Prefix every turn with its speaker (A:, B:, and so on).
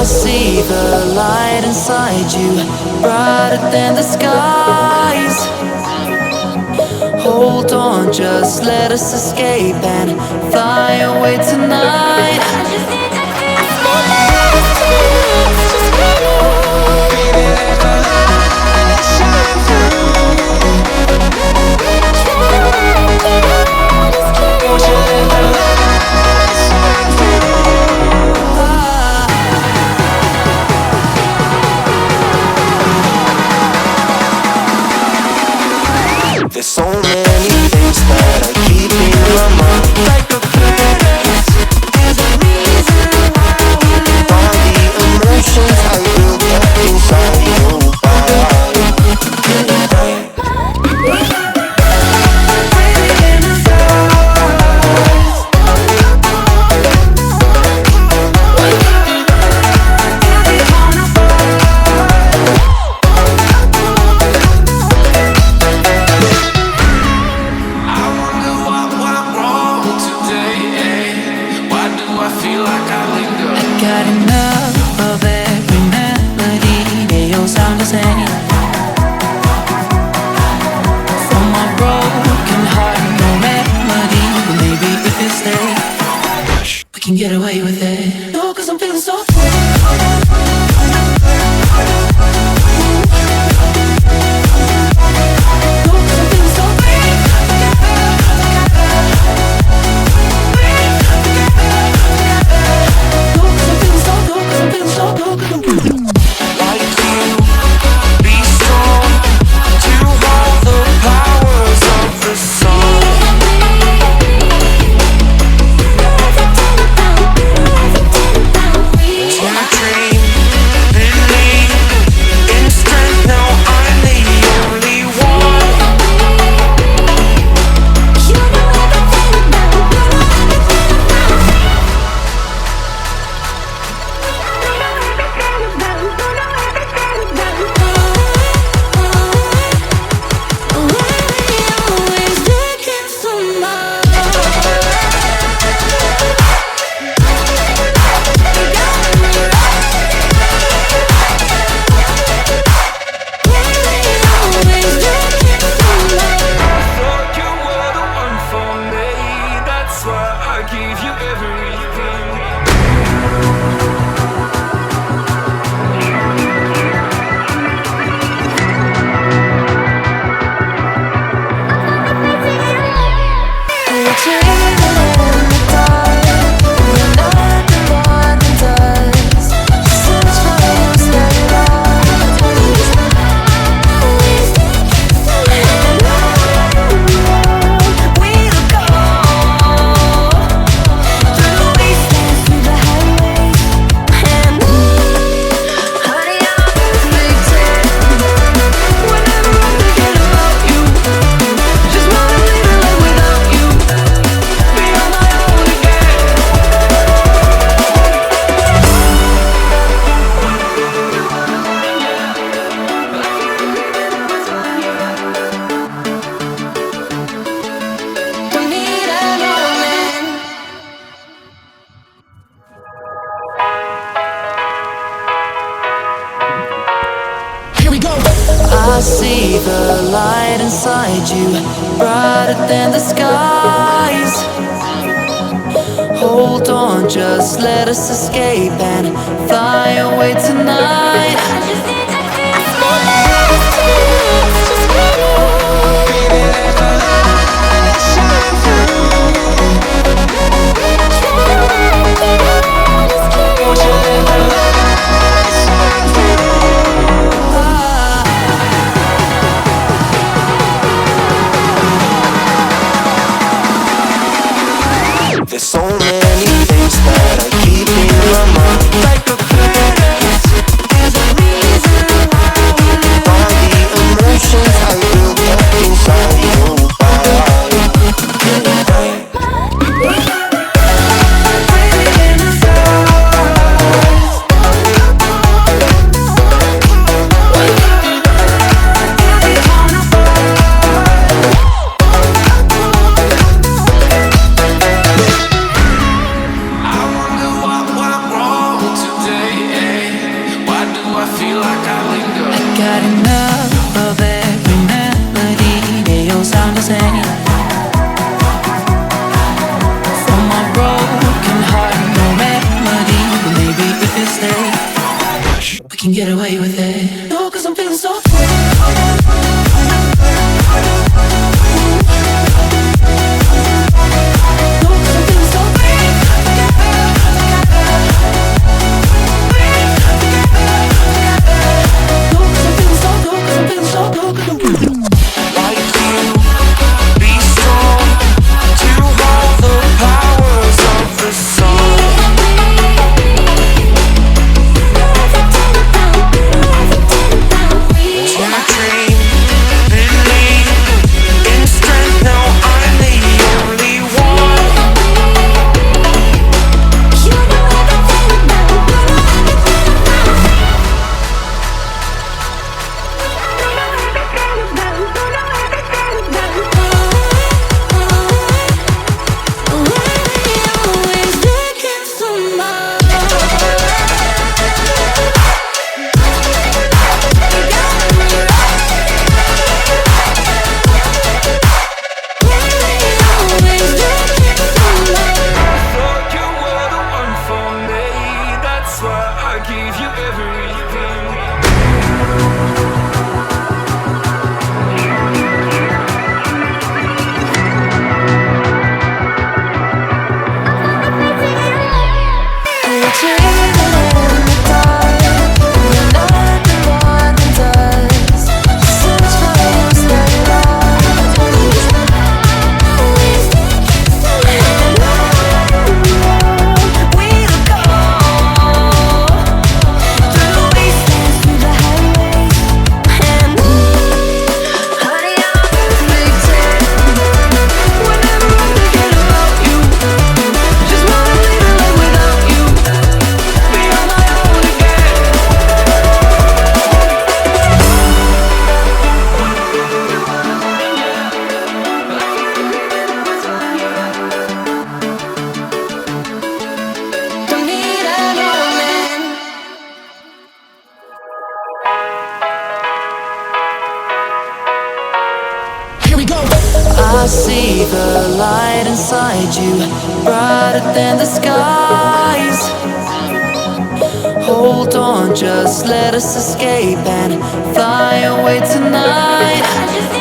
A: I see the light inside you, brighter than the skies. Hold on, just let us escape and fly away tonight.
B: There's so many things that I keep in my mind, like a past. There's a reason why we live. All the emotions I built up inside your body.
A: Got enough of every melody, they all sound the same. From my broken heart, no remedy, but maybe if you stay, we can get away with it. No, 'cause I'm feeling so free. I see the light inside you, brighter than the skies. Hold on, just let us escape and fly away tonight.
B: There's so many things that I keep in my mind, like a past. There's a reason why we live.
A: can get away with it. No, 'cause I'm feeling so
C: I see the light inside you, brighter than the skies. Hold on, just let us escape and fly away tonight.